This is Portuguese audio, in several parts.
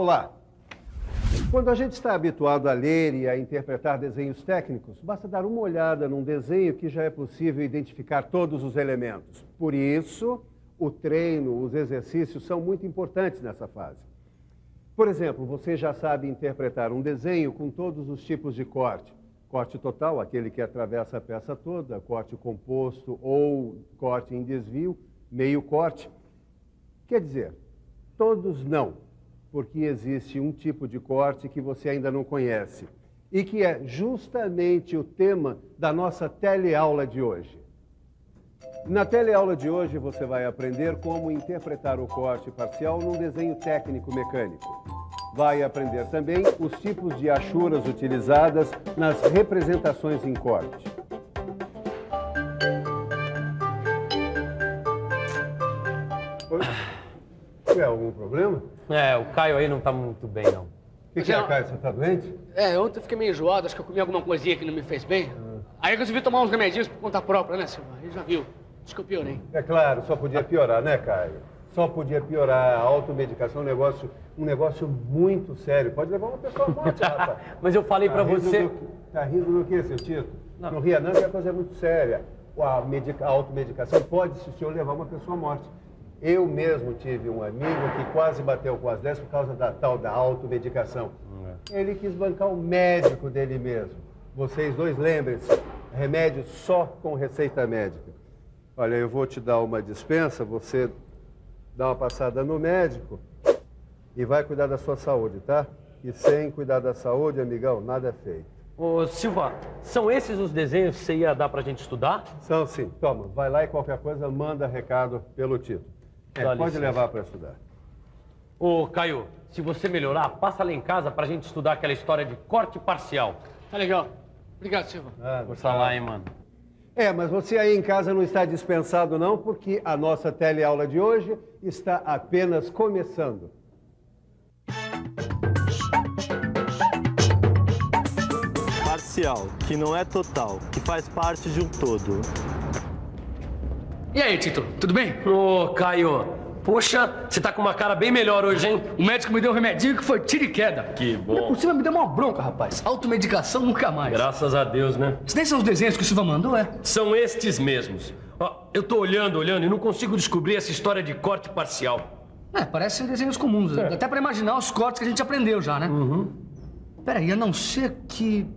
Vamos lá. Quando a gente está habituado a ler e a interpretar desenhos técnicos, basta dar uma olhada num desenho que já é possível identificar todos os elementos. Por isso, o treino, os exercícios são muito importantes nessa fase. Por exemplo, você já sabe interpretar um desenho com todos os tipos de corte. Corte total, aquele que atravessa a peça toda, corte composto ou corte em desvio, meio corte. Quer dizer, todos não, porque existe um tipo de corte que você ainda não conhece e que é justamente o tema da nossa teleaula de hoje. Na teleaula de hoje você vai aprender como interpretar o corte parcial num desenho técnico mecânico. Vai aprender também os tipos de achuras utilizadas nas representações em corte. Oi? Algum problema? O Caio aí não tá muito bem, não. O que é, Caio? Você tá doente? Ontem eu fiquei meio enjoado, acho que eu comi alguma coisinha que não me fez bem. Aí eu resolvi tomar uns remedinhos por conta própria, né, Silva? Aí já viu. Acho que eu piorei. É claro, só podia piorar, né, Caio? Só podia piorar. A automedicação é um negócio muito sério. Pode levar uma pessoa à morte, rapaz. Mas eu falei pra você... Tá rindo do quê, seu Tito? Não ria não, que a coisa é muito séria. A automedicação pode, se o senhor, levar uma pessoa à morte. Eu mesmo tive um amigo que quase bateu com as 10 por causa da tal da automedicação. Ele quis bancar o médico dele mesmo. Vocês dois lembrem-se, remédio só com receita médica. Olha, eu vou te dar uma dispensa, você dá uma passada no médico e vai cuidar da sua saúde, tá? E sem cuidar da saúde, amigão, nada é feito. Ô, Silva, são esses os desenhos que você ia dar pra gente estudar? São sim. Toma, vai lá e qualquer coisa manda recado pelo Tito. Pode levar para estudar. Ô, Caio, se você melhorar, passa lá em casa pra gente estudar aquela história de corte parcial. Tá legal. Obrigado, Silva. Força lá, hein, mano. Mas você aí em casa não está dispensado não, porque a nossa teleaula de hoje está apenas começando. Parcial, que não é total, que faz parte de um todo. E aí, Tito, tudo bem? Ô, Caio, poxa, você tá com uma cara bem melhor hoje, hein? O médico me deu um remedinho que foi tiro e queda. Que bom. Por cima me deu uma bronca, rapaz. Automedicação nunca mais. Graças a Deus, né? Esses nem são os desenhos que o Silva mandou, é? São estes mesmos. Ó, eu tô olhando e não consigo descobrir essa história de corte parcial. Parecem desenhos comuns. Até pra imaginar os cortes que a gente aprendeu já, né? Peraí, a não ser que...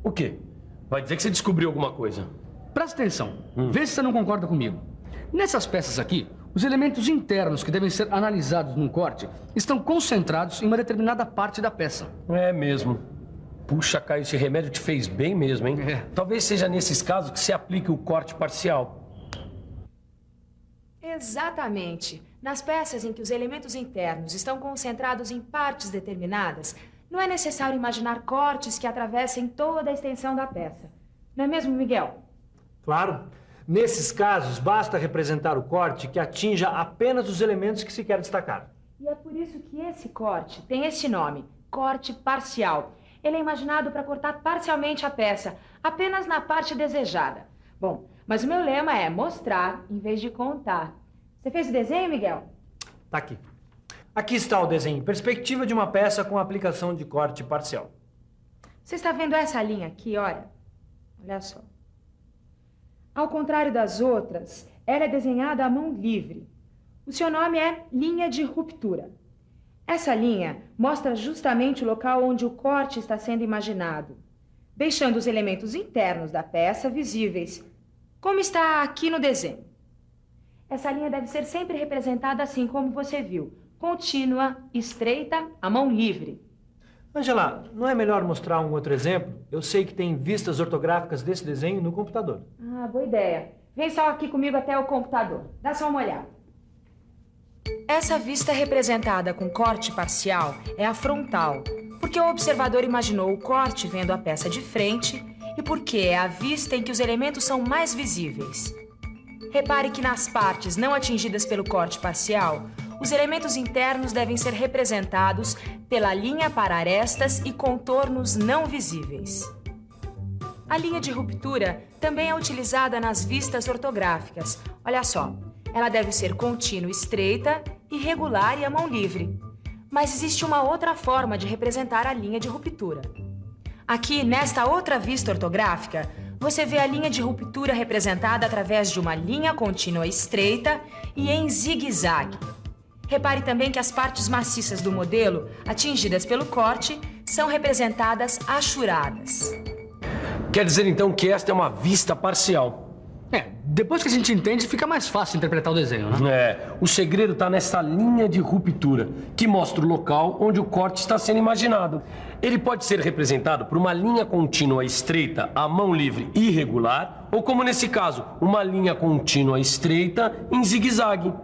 O quê? Vai dizer que você descobriu alguma coisa. Presta atenção. Vê se você não concorda comigo. Nessas peças aqui, os elementos internos que devem ser analisados num corte estão concentrados em uma determinada parte da peça. É mesmo. Puxa, Caio, esse remédio te fez bem mesmo, hein? Talvez seja nesses casos que se aplique o corte parcial. Exatamente. Nas peças em que os elementos internos estão concentrados em partes determinadas, não é necessário imaginar cortes que atravessem toda a extensão da peça. Não é mesmo, Miguel? Claro. Nesses casos, basta representar o corte que atinja apenas os elementos que se quer destacar. E é por isso que esse corte tem esse nome, corte parcial. Ele é imaginado para cortar parcialmente a peça, apenas na parte desejada. Bom, mas o meu lema é mostrar em vez de contar. Você fez o desenho, Miguel? Tá aqui. Aqui está o desenho em perspectiva de uma peça com aplicação de corte parcial. Você está vendo essa linha aqui, olha? Olha só. Ao contrário das outras, ela é desenhada à mão livre. O seu nome é linha de ruptura. Essa linha mostra justamente o local onde o corte está sendo imaginado, deixando os elementos internos da peça visíveis, como está aqui no desenho. Essa linha deve ser sempre representada assim como você viu, contínua, estreita, à mão livre. Angela, não é melhor mostrar um outro exemplo? Eu sei que tem vistas ortográficas desse desenho no computador. Boa ideia. Vem só aqui comigo até o computador. Dá só uma olhada. Essa vista representada com corte parcial é a frontal, porque o observador imaginou o corte vendo a peça de frente e porque é a vista em que os elementos são mais visíveis. Repare que nas partes não atingidas pelo corte parcial, os elementos internos devem ser representados pela linha para arestas e contornos não visíveis. A linha de ruptura também é utilizada nas vistas ortográficas. Olha só, ela deve ser contínua, estreita, irregular e à mão livre. Mas existe uma outra forma de representar a linha de ruptura. Aqui, nesta outra vista ortográfica, você vê a linha de ruptura representada através de uma linha contínua estreita e em zigue-zague. Repare também que as partes maciças do modelo, atingidas pelo corte, são representadas achuradas. Quer dizer, então, que esta é uma vista parcial. Depois que a gente entende, fica mais fácil interpretar o desenho, né? O segredo está nessa linha de ruptura, que mostra o local onde o corte está sendo imaginado. Ele pode ser representado por uma linha contínua estreita, à mão livre e irregular, ou como nesse caso, uma linha contínua estreita em zigue-zague.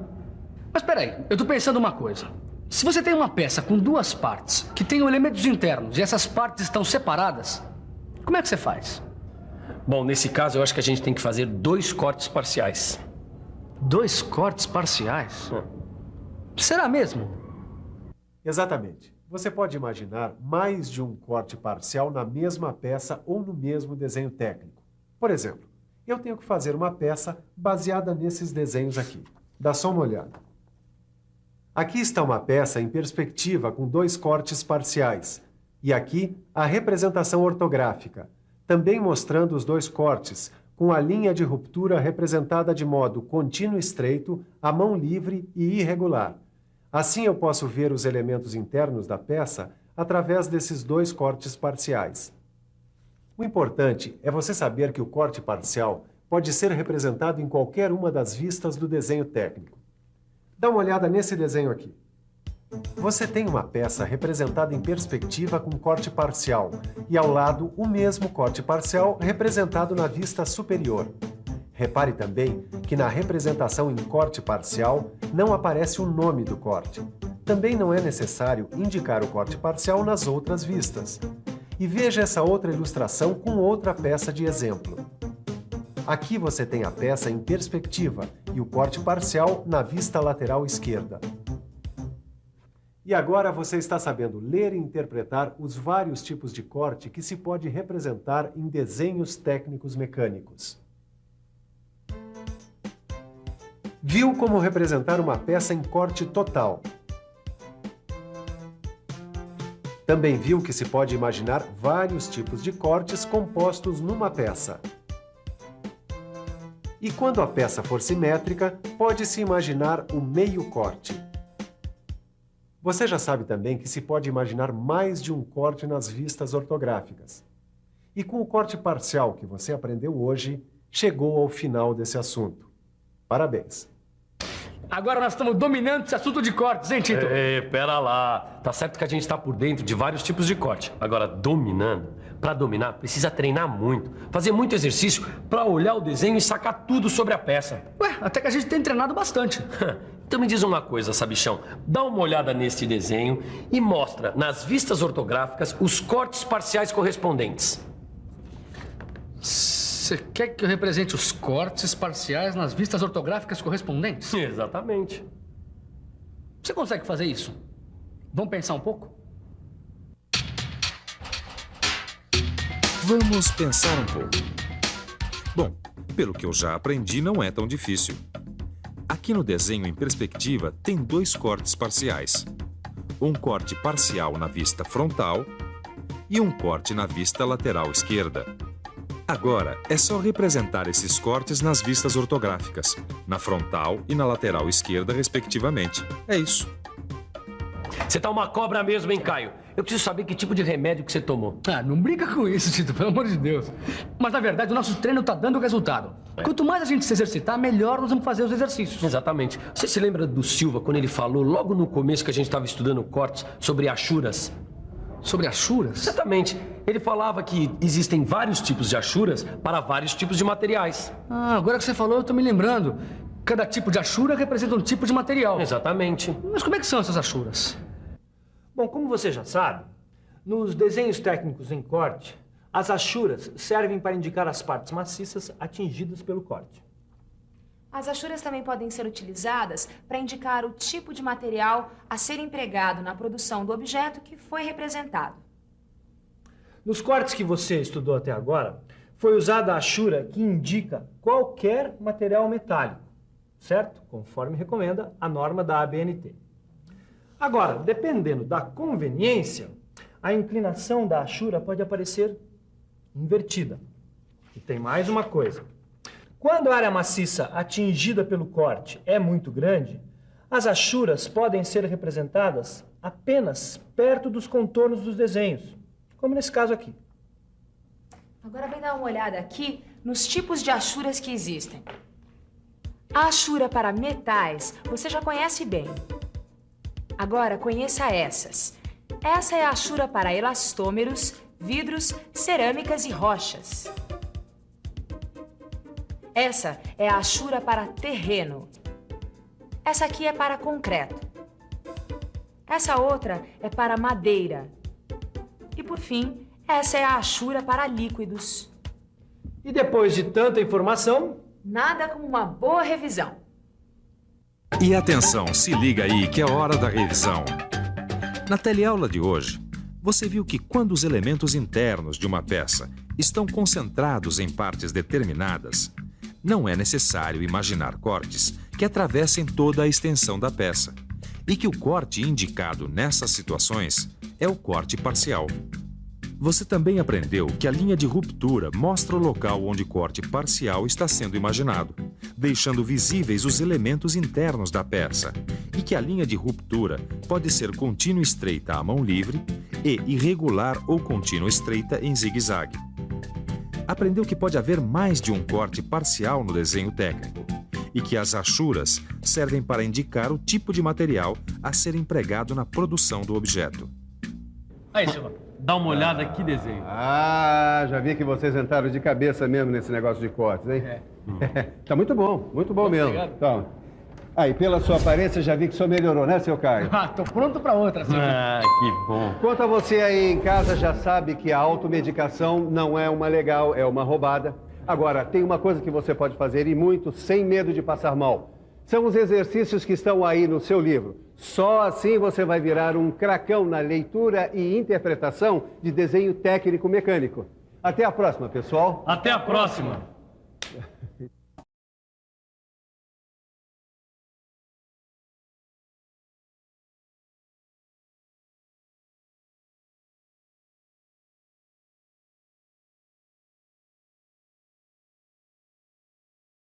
Mas peraí, eu tô pensando uma coisa. Se você tem uma peça com duas partes, que tem elementos internos, e essas partes estão separadas, como é que você faz? Bom, nesse caso, eu acho que a gente tem que fazer 2 cortes parciais. 2 cortes parciais? Será mesmo? Exatamente. Você pode imaginar mais de um corte parcial na mesma peça ou no mesmo desenho técnico. Por exemplo, eu tenho que fazer uma peça baseada nesses desenhos aqui. Dá só uma olhada. Aqui está uma peça em perspectiva com 2 cortes parciais. E aqui a representação ortográfica, também mostrando os 2 cortes, com a linha de ruptura representada de modo contínuo estreito, à mão livre e irregular. Assim eu posso ver os elementos internos da peça através desses 2 cortes parciais. O importante é você saber que o corte parcial pode ser representado em qualquer uma das vistas do desenho técnico. Dá uma olhada nesse desenho aqui. Você tem uma peça representada em perspectiva com corte parcial e ao lado o mesmo corte parcial representado na vista superior. Repare também que na representação em corte parcial não aparece o nome do corte. Também não é necessário indicar o corte parcial nas outras vistas. E veja essa outra ilustração com outra peça de exemplo. Aqui você tem a peça em perspectiva e o corte parcial na vista lateral esquerda. E agora você está sabendo ler e interpretar os vários tipos de corte que se pode representar em desenhos técnicos mecânicos. Viu como representar uma peça em corte total. Também viu que se pode imaginar vários tipos de cortes compostos numa peça. E quando a peça for simétrica, pode-se imaginar o meio corte. Você já sabe também que se pode imaginar mais de um corte nas vistas ortográficas. E com o corte parcial que você aprendeu hoje, chegou ao final desse assunto. Parabéns! Agora nós estamos dominando esse assunto de cortes, hein, Tito? Pera lá. Tá certo que a gente está por dentro de vários tipos de corte. Agora, dominando, para dominar, precisa treinar muito, fazer muito exercício para olhar o desenho e sacar tudo sobre a peça. Ué, até que a gente tem treinado bastante. Então me diz uma coisa, sabichão. Dá uma olhada neste desenho e mostra nas vistas ortográficas os cortes parciais correspondentes. Você quer que eu represente os cortes parciais nas vistas ortográficas correspondentes? Exatamente. Você consegue fazer isso? Vamos pensar um pouco? Vamos pensar um pouco. Bom, pelo que eu já aprendi, não é tão difícil. Aqui no desenho em perspectiva tem 2 cortes parciais. Um corte parcial na vista frontal e um corte na vista lateral esquerda. Agora, é só representar esses cortes nas vistas ortográficas, na frontal e na lateral esquerda, respectivamente. É isso. Você tá uma cobra mesmo, hein, Caio? Eu preciso saber que tipo de remédio que você tomou. Não brinca com isso, Tito, pelo amor de Deus. Mas, na verdade, o nosso treino tá dando resultado. Quanto mais a gente se exercitar, melhor nós vamos fazer os exercícios. Exatamente. Você se lembra do Silva, quando ele falou, logo no começo que a gente estava estudando cortes, sobre achuras? Sobre achuras? Exatamente. Ele falava que existem vários tipos de achuras para vários tipos de materiais. Agora que você falou, eu tô me lembrando. Cada tipo de achura representa um tipo de material. Exatamente. Mas como é que são essas achuras? Bom, como você já sabe, nos desenhos técnicos em corte, as achuras servem para indicar as partes maciças atingidas pelo corte. As achuras também podem ser utilizadas para indicar o tipo de material a ser empregado na produção do objeto que foi representado. Nos cortes que você estudou até agora, foi usada a achura que indica qualquer material metálico, certo? Conforme recomenda a norma da ABNT. Agora, dependendo da conveniência, a inclinação da achura pode aparecer invertida. E tem mais uma coisa. Quando a área maciça atingida pelo corte é muito grande, as achuras podem ser representadas apenas perto dos contornos dos desenhos, como nesse caso aqui. Agora vem dar uma olhada aqui nos tipos de achuras que existem. A achura para metais você já conhece bem. Agora conheça essas. Essa é a achura para elastômeros, vidros, cerâmicas e rochas. Essa é a achura para terreno. Essa aqui é para concreto. Essa outra é para madeira. E por fim, essa é a achura para líquidos. E depois de tanta informação, nada como uma boa revisão. E atenção, se liga aí que é hora da revisão. Na teleaula de hoje, você viu que quando os elementos internos de uma peça estão concentrados em partes determinadas, não é necessário imaginar cortes que atravessem toda a extensão da peça, e que o corte indicado nessas situações é o corte parcial. Você também aprendeu que a linha de ruptura mostra o local onde o corte parcial está sendo imaginado, deixando visíveis os elementos internos da peça, e que a linha de ruptura pode ser contínua estreita à mão livre e irregular ou contínua estreita em zigue-zague. Aprendeu que pode haver mais de um corte parcial no desenho técnico e que as achuras servem para indicar o tipo de material a ser empregado na produção do objeto. Aí, Silva, dá uma olhada aqui, desenho. Ah, já vi que vocês entraram de cabeça mesmo nesse negócio de cortes, hein? Tá muito bom mesmo. Obrigado. Então, aí, pela sua aparência, já vi que o senhor melhorou, né, seu Caio? Tô pronto pra outra, Silvio. Ah, que bom. Quanto a você aí em casa, já sabe que a automedicação não é uma legal, é uma roubada. Agora, tem uma coisa que você pode fazer e muito, sem medo de passar mal. São os exercícios que estão aí no seu livro. Só assim você vai virar um cracão na leitura e interpretação de desenho técnico mecânico. Até a próxima, pessoal. Até a próxima.